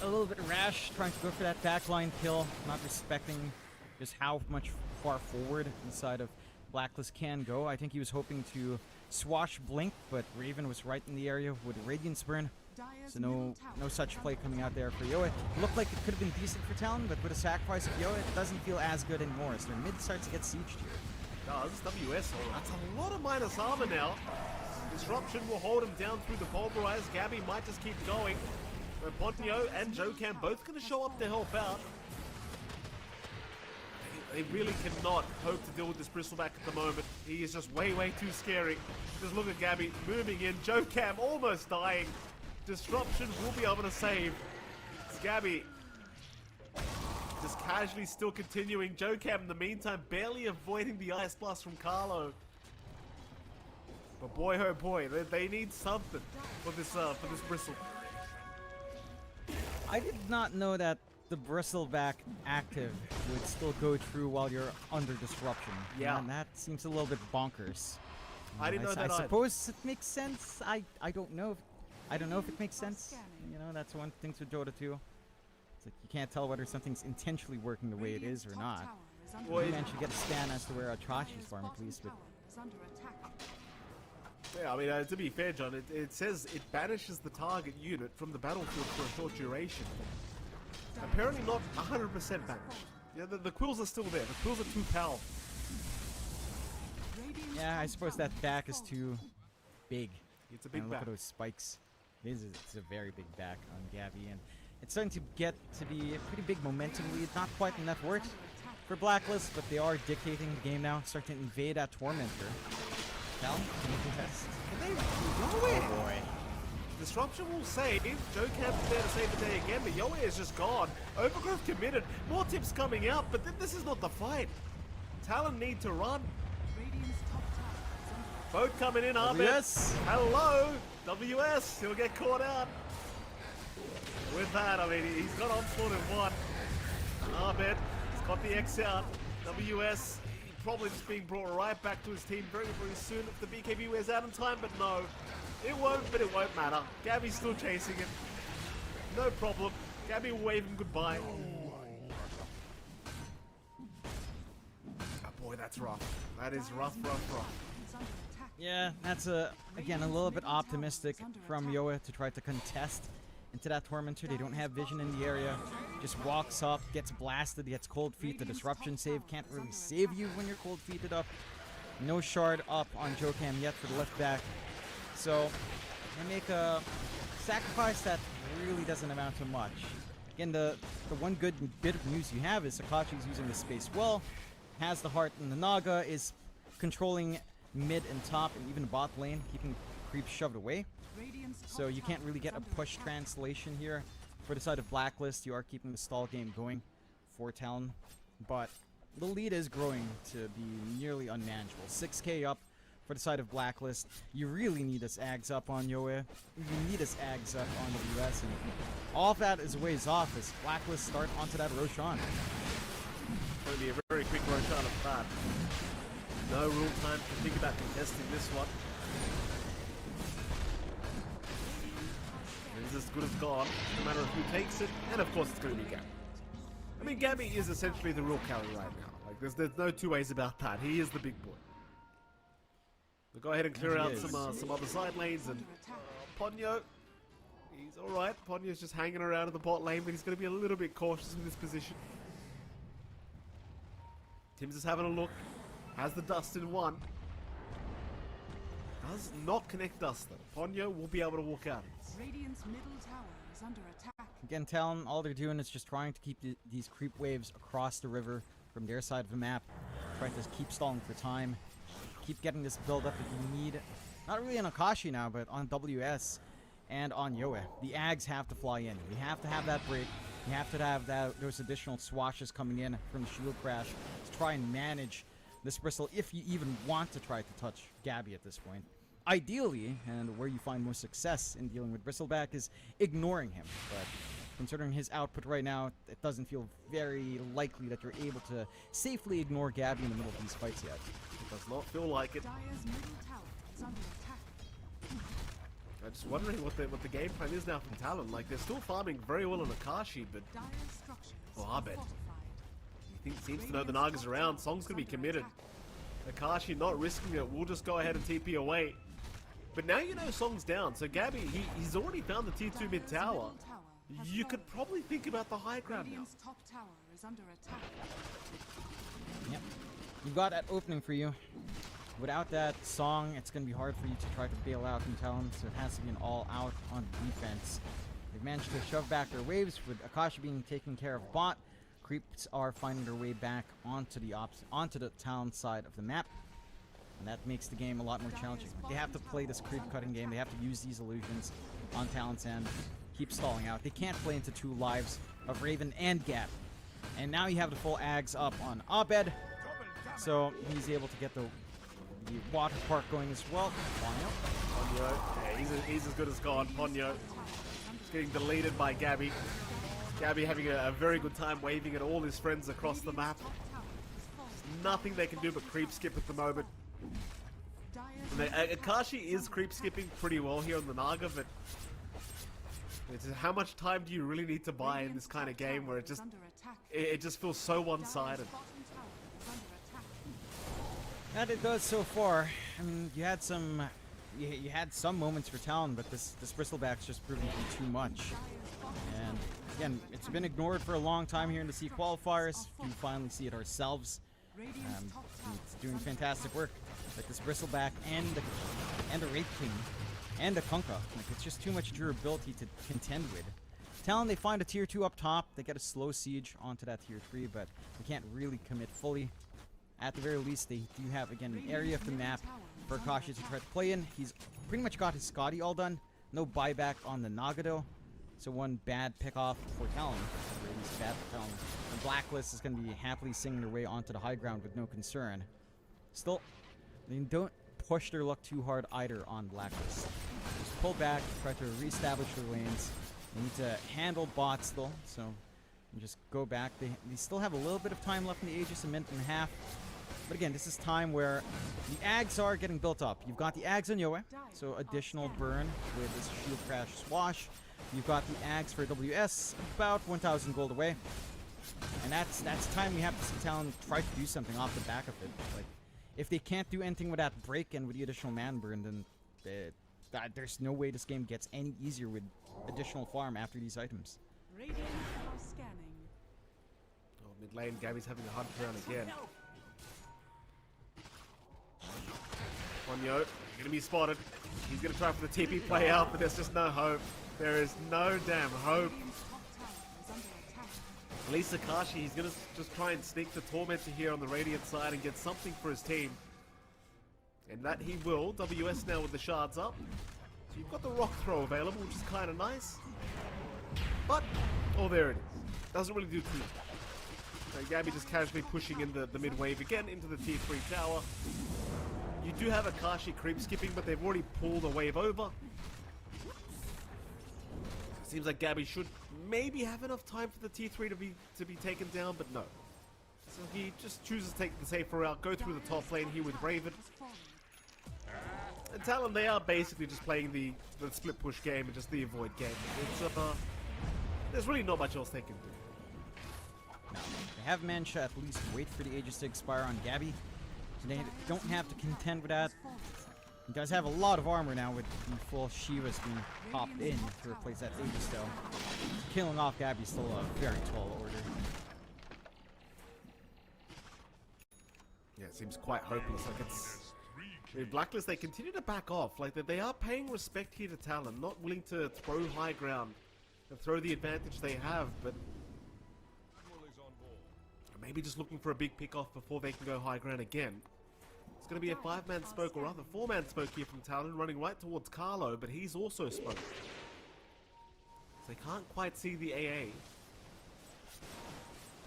a little bit rash, trying to go for that backline kill, not respecting just how much far forward inside of Blacklist can go. I think he was hoping to swash Blink, but Raven was right in the area with Radiance Burn. So no such play coming out there for Yoe. Looked like it could have been decent for Talon, but with a sacrifice of Yoe, it doesn't feel as good anymore as their mid starts to get sieged here. Does WS, that's a lot of minus armor now. Disruption will hold him down through the pulverize. Gabby might just keep going. But Ponyo and Jocam both going to show up to help out. They really cannot hope to deal with this Bristleback at the moment. He is just way, way too scary. Just look at Gabby moving in. Jocam almost dying. Disruption will be able to save. It's Gabby just casually still continuing. Jocam in the meantime barely avoiding the Ice Blast from Carlo. But boy oh boy, they need something for this Bristle. I did not know that the Bristleback active would still go through while you're under disruption. Yeah. And that seems a little bit bonkers. I didn't know that I either. suppose it makes sense. I don't know. I don't know if it makes sense. You know, that's one thing with Dota 2. It's like you can't tell whether something's intentionally working the way it is or not. Well, You managed to get a scan as to where Atrachi's farm at least, but yeah, I mean, to be fair, John, it says it banishes the target unit from the battlefield for a short duration. Apparently not 100% banished. Yeah, the quills are still there. The quills are too powerful. yeah, I suppose that back is too big. It's a big And look back. at those spikes. It's a very big back on Gabby, and it's starting to get to be a pretty big momentum lead. Not quite enough work for Blacklist, but they are dictating the game now, starting to invade that Tormentor. Talon, can you contest? Oh boy. Disruption will save. Jocam's there to save the day again, but Yoe is just gone. Overgrowth committed. More tips coming out, but this is not the fight. Talon need to run. Both coming in, Arbet. WS. Hello, WS. He'll get caught out. With that, I mean, he's got onslaught in one. Arbet has got the X out. WS probably just being brought right back to his team very, very soon if the BKB wears out in time, but no. It won't, but it won't matter. Gabby's still chasing him. No problem. Gabby will wave him goodbye. Oh boy, that's rough. That is rough. Yeah, that's again a little bit optimistic from Yoe to try to contest into that Tormentor. They don't have vision in the area. Just walks up, gets blasted, gets cold feet. The disruption save can't really save you when you're cold feeted up. No shard up on Jocam yet for the left back. So they make a sacrifice that really doesn't amount to much. Again, the one good bit of news you have is Sakashi's using the space well, has the heart, and the Naga is controlling mid and top and even bot lane, keeping creeps shoved away. So you can't really get a push translation here. For the side of Blacklist, you are keeping the stall game going for Talon, but the lead is growing to be nearly unmanageable. 6k up for the side of Blacklist. You really need this Ags up on Yoe. You need this Ags up on the US, and all of that is ways off as Blacklist start onto that Roshan. Going to be a very quick Roshan of that. No real time to think about contesting this one. It's as good as gone, no matter who takes it, and of course it's going to be Gabby. I mean, Gabby is essentially the real carry right now. Like, there's no two ways about that. He is the big boy. We'll go ahead and clear out some other side lanes, and Ponyo, he's alright. Ponyo's just hanging around in the bot lane, but he's going to be a little bit cautious with his position. Tim's just having a look. Has the dust in one. Does not connect dust though. Ponyo will be able to walk out. Radiant's middle tower is under attack. Again, Talon, all they're doing is just trying to keep these creep waves across the river from their side of the map. Trying to keep stalling for time. Keep getting this build up if you need. Not really on Akashi now, but on WS. and on Yoe. The Ags have to fly in. We have to have that break. You have to have those additional swashes coming in from the shield crash to try and manage this Bristle if you even want to try to touch Gabby at this point. Ideally, and where you find more success in dealing with Bristleback, is ignoring him. But considering his output right now, it doesn't feel very likely that you're able to safely ignore Gabby in the middle of these fights yet. It does not feel like it. Dire's middle tower is under attack. I'm just wondering what the game plan is now from Talon. Like, they're still farming very well on Akashi, but Dire's structures Oh, are Abed. fortified. seems to know the Naga's around. Song's gonna be committed. Akashi not risking it. We'll just go ahead and TP away. But now you know Song's down, so Gabby, he's already found the tier 2 mid Dire's tower. middle tower has You fallen. could probably think about the high ground now. Radiant's top tower is under attack. Yep. You've got that opening for you. Without that Song, it's going to be hard for you to try to bail out from Talon, so it has to be an all-out on defense. They've managed to shove back their waves, with Akashi being taken care of bot. Creeps are finding their way back onto the Talon side of the map, and that makes the game a lot more challenging. They have to play this creep cutting game. They have to use these illusions on Talon's end, keep stalling out. They can't play into 2 lives of Raven and Gap. And now you have the full Ags up on Abed, so he's able to get the water park going as well. Ponyo, yeah, he's as good as gone. Ponyo is getting deleted by Gabby. Gabby having a very good time waving at all his friends across the map. Top tower is falling. Nothing they can do but creep skip at the moment. Dire's Akashi is creep skipping pretty well here on the Naga, but it's how much time do you really need to buy in this kind of game where it just feels so one-sided. That it does so far. I mean, you had some moments for Talon, but this Bristleback's just proving to be too much. And again, it's been ignored for a long time here in the C qualifiers. We finally see it ourselves. It's doing fantastic work. Like this Bristleback and the Wraith King and the Kunkka. Like, it's just too much durability to contend with. Talon, they find a tier 2 up top. They get a slow siege onto that tier 3, but they can't really commit fully. At the very least, they do have, again, an area of the map for Akashi to try to play in. He's pretty much got his Scotty all done. No buyback on the Nagado. So one bad pick-off for Talon. Or at least bad for Talon. The Blacklist is going to be happily singing their way onto the high ground with no concern. Still, they don't push their luck too hard either on Blacklist. Just pull back, try to reestablish their lanes. They need to handle bots still, so just go back. They still have a little bit of time left in the Aegis, a minute and a half. But again, this is time where the Ags are getting built up. You've got the Ags on Yoe, so additional burn with this shield crash swash. You've got the Ags for WS, about 1,000 gold away. And that's time we have to see Talon try to do something off the back of it. Like, if they can't do anything with that break and with the additional man burn, then there's no way this game gets any easier with additional farm after these items. Radiant are scanning. Oh, mid lane, Gabby's having a hard turn again. Ponyo, gonna be spotted. He's gonna try for the TP play out, but there's just no hope. There is no damn hope. Radiant's top tower is under attack. At least Akashi, he's gonna just try and sneak the Tormentor here on the Radiant side and get something for his team. And that he will. WS now with the shards up. So you've got the rock throw available, which is kind of nice. But, oh, there it is. Doesn't really do too much. So Gabby just casually pushing in the mid wave again into the tier 3 tower. You do have Akashi creep skipping, but they've already pulled a wave over. Seems like Gabby should maybe have enough time for the tier 3 to be taken down, but no. So he just chooses to take the safer route, go through the top lane here with Raven. Has fallen. And Talon, they are basically just playing the split push game and just the avoid game. It's there's really not much else they can do. Now, they have managed to at least wait for the Aegis to expire on Gabby. So they don't have to contend with that. He does have a lot of armor now with the full Shivas being popped in to replace that Aegis though. Killing off Gabby is still a very tall order. Yeah, it seems quite hopeless. Like it's with Blacklist, they continue to back off. Like they are paying respect here to Talon, not willing to throw high ground and throw the advantage they have, but maybe just looking for a big pick off before they can go high ground again. It's going to be a 5-man smoke, or rather 4-man smoke here from Talon, running right towards Carlo, but he's also smoked. They can't quite see the AA.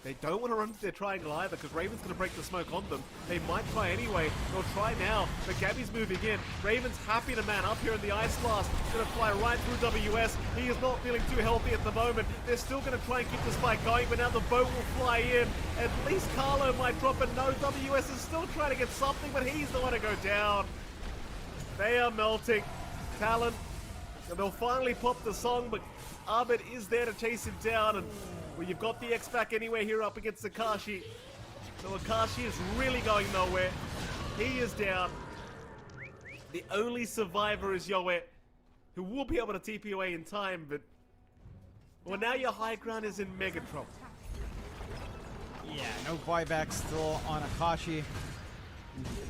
They don't want to run to their triangle either because Raven's going to break the smoke on them. They might try anyway. They'll try now, but Gabby's moving in. Raven's happy to man up here in the Ice Blast. Going to fly right through WS. He is not feeling too healthy at the moment. They're still going to try and keep the spike going, but now the boat will fly in. At least Carlo might drop it. No, WS is still trying to get something, but he's the one to go down. They are melting. Talon, and they'll finally pop the song, but Abed is there to chase him down, and well, you've got the X back anyway here up against Akashi. So Akashi is really going nowhere. He is down. The only survivor is Yoe, who will be able to TP away in time, but well, now your high ground is in mega trouble. Yeah, no buyback still on Akashi. You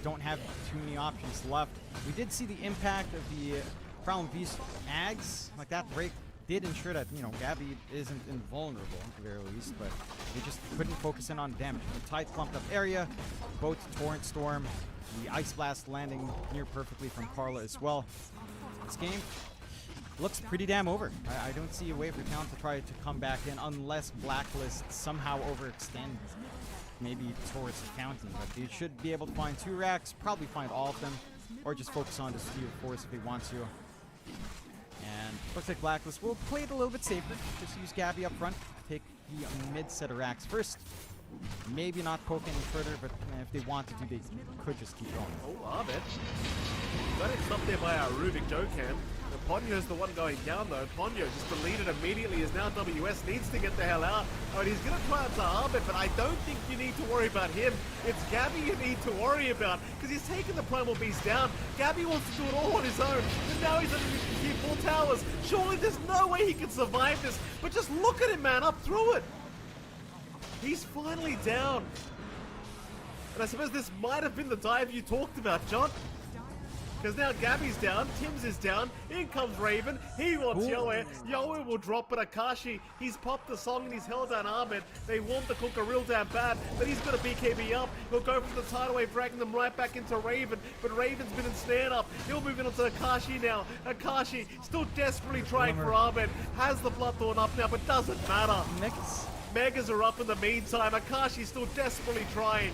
don't have too many options left. We did see the impact of the Crown Beast Ags. Like, that break did ensure that, you know, Gabby isn't invulnerable at the very least, but they just couldn't focus in on damage. The tight clumped up area, both Torrent Storm, the Ice Blast landing near perfectly from Carla as well. This game looks pretty damn over. I don't see a way for Talon to try to come back in unless Blacklist somehow overextend maybe towards the fountain, but they should be able to find 2 racks, probably find all of them, or just focus on the Steel Force if they want to. And looks like Blacklist will play it a little bit safer. Just use Gabby up front, take the mid set of racks first. Maybe not poke any further, but if they wanted to, they could just keep going. Oh, Abed. Got it stopped there by our Rubik Jokan. Ponyo's the one going down though. Ponyo just deleted immediately as now WS needs to get the hell out. Oh, and he's going to try out to Abed, but I don't think you need to worry about him. It's Gabby you need to worry about because he's taken the Primal Beast down. Gabby wants to do it all on his own, and now he's underneath the tier 4 towers. Surely there's no way he can survive this, but just look at him, man, up through it. He's finally down. And I suppose this might have been the dive you talked about, John. Because now Gabby's down, Tim's is down, in comes Raven, he wants Yoe. Yoe will drop, but Akashi, he's popped the song and he's held down Ahmed. They want the Cooker real damn bad, but he's got a BKB up. He'll go from the tidal wave, dragging them right back into Raven, but Raven's been ensnared up. He'll move in onto Akashi now. Akashi still desperately trying for Ahmed, has the Bloodthorn up now, but doesn't matter. Megas are up in the meantime. Akashi's still desperately trying,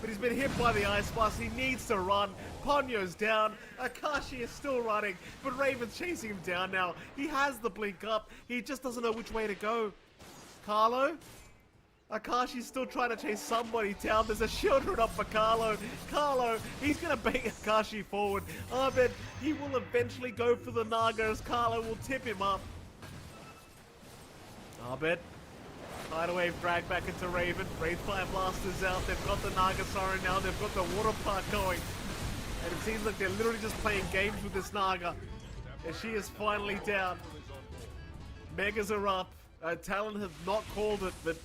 but he's been hit by the Ice Blast. He needs to run. Ponyo's down. Akashi is still running, but Raven's chasing him down now. He has the blink up. He just doesn't know which way to go. Carlo? Akashi's still trying to chase somebody down. There's a shield run up for Carlo. Carlo, he's going to bait Akashi forward. Ahmed, he will eventually go for the Naga as Carlo will tip him up. Ahmed. Tidal wave drag back into Raven. Rainfire Blasters out. They've got the Naga Siren now. They've got the water park going. And it seems like they're literally just playing games with this Naga. And she is finally down. Megas are up. Talon have not called it, but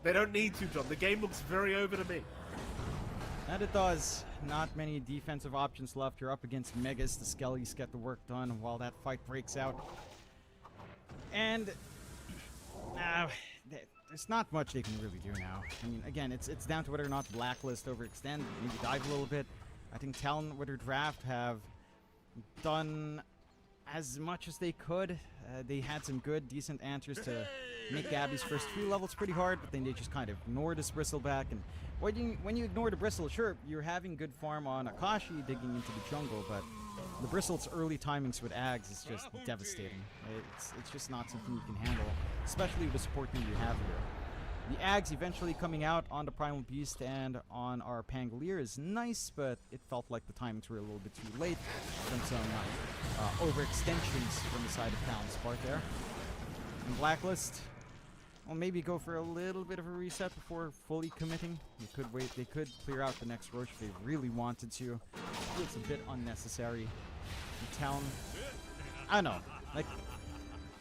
they don't need to, John. The game looks very over to me. And it does. Not many defensive options left. You're up against Megas. The Skellies get the work done while that fight breaks out. And there's not much they can really do now. I mean, again, it's down to whether or not Blacklist overextend, maybe dive a little bit. I think Talon with their draft have done as much as they could. They had some good, decent answers to make Gabby's first few levels pretty hard, but then they just kind of ignored his Bristleback. And when you ignore the Bristle, sure, you're having good farm on Akashi digging into the jungle, but the Bristle's early timings with Ags is just devastating. It's just not something you can handle, especially with the support team you have here. The Ags eventually coming out on the Primal Beast and on our Pangolier is nice, but it felt like the timings were a little bit too late from some overextensions from the side of Talon's part there. And Blacklist, well, maybe go for a little bit of a reset before fully committing. They could wait. They could clear out the next Roach if they really wanted to. It's a bit unnecessary. And Talon, I don't know. Like,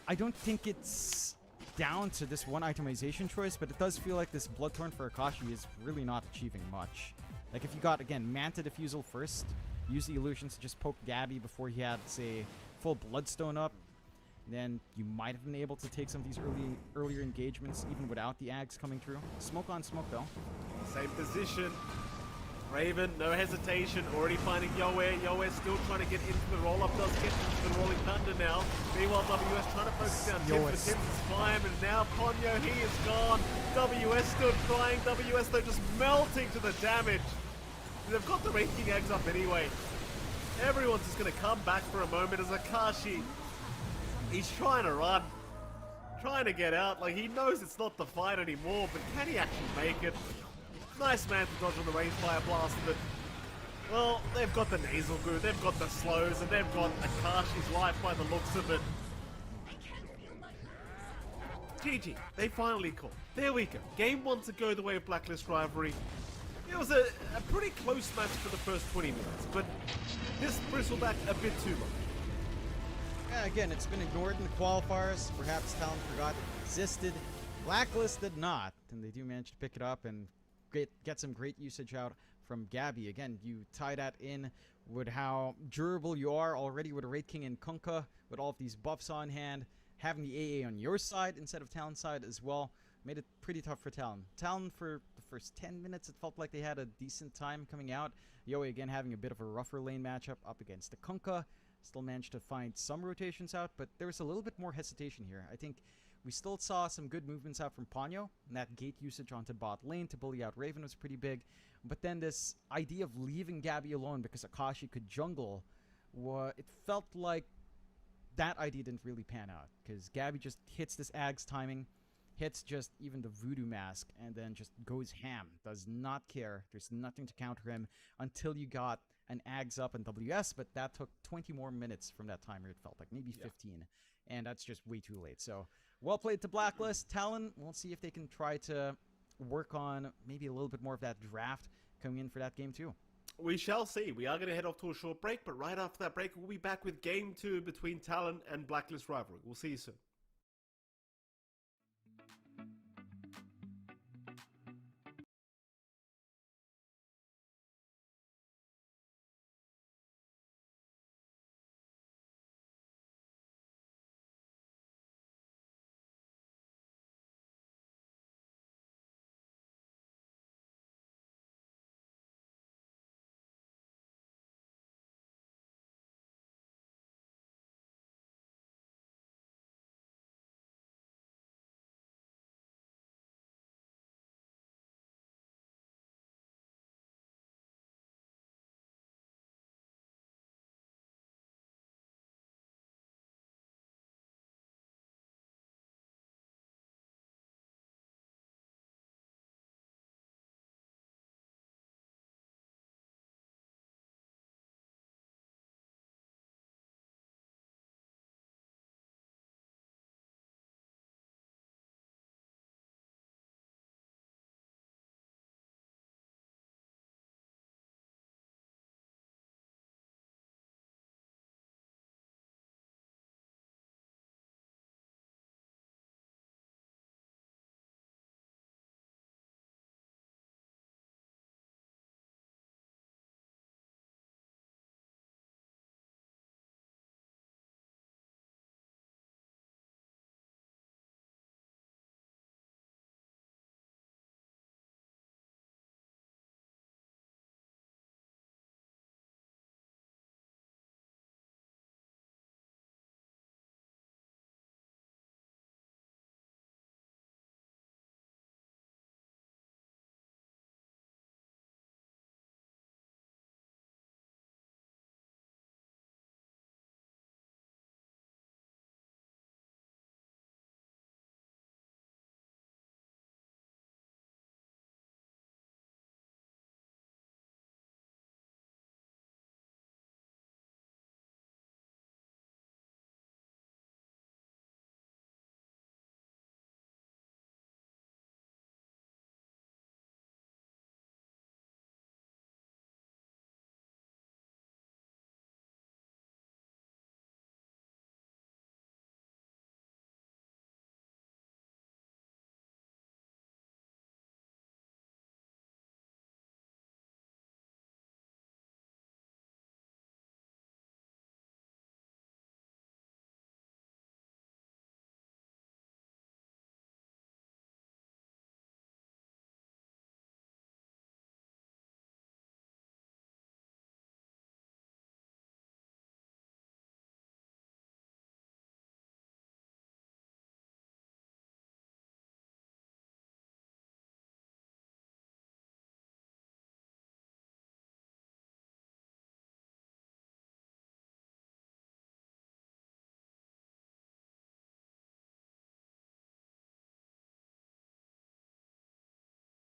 I don't think it's down to this one itemization choice, but it does feel like this Bloodthorn for Akashi is really not achieving much. Like, if you got, again, Manta Diffusal first, use the illusions to just poke Gabby before he had, say, full Bloodstone up, then you might have been able to take some of these earlier engagements even without the Ags coming through. Smoke on smoke, though. Same position. Raven, no hesitation, already finding Yoe. Yoe still trying to get into the roll-up, does get into the rolling thunder now. Meanwhile, WS trying to focus down Tim, but Tim's is fine, and now Ponyo, he is gone. WS still trying, WS though just melting to the damage. They've got the Wraith King eggs up anyway. Everyone's just going to come back for a moment as Akashi, he's trying to run, trying to get out. Like, he knows it's not the fight anymore, but can he actually make it? Nice man to dodge on the range fire blast, but well, they've got the nasal goo, they've got the slows, and they've got Akashi's life by the looks of it. GG, they finally called. There we go. Game 1 to go the way of Blacklist Rivalry. It was a pretty close match for the first 20 minutes, but this bristled back a bit too long. Yeah, again, it's been ignored in the qualifiers. Perhaps Talon forgot it existed. Blacklist did not, and they do manage to pick it up and get some great usage out from Gabby. Again, you tie that in with how durable you are already with a Wraith King and Kunkka, with all of these buffs on hand, having the AA on your side instead of Talon's side as well, made it pretty tough for Talon. Talon, for the first 10 minutes, it felt like they had a decent time coming out. Yoe, again, having a bit of a rougher lane matchup up against the Kunkka. Still managed to find some rotations out, but there was a little bit more hesitation here. I think we still saw some good movements out from Ponyo, and that gate usage onto bot lane to bully out Raven was pretty big. But then this idea of leaving Gabby alone because Akashi could jungle, it felt like that idea didn't really pan out, because Gabby just hits this Ags timing, hits just even the Voodoo Mask, and then just goes ham. Does not care. There's nothing to counter him until you got an Ags up in WS, but that took 20 more minutes from that timer, it felt like. Maybe 15. And that's just way too late. So, well played to Blacklist. Talon, we'll see if they can try to work on maybe a little bit more of that draft coming in for that game too. We shall see. We are going to head off to a short break, but right after that break, we'll be back with Game 2 between Talon and Blacklist Rivalry. We'll see you soon.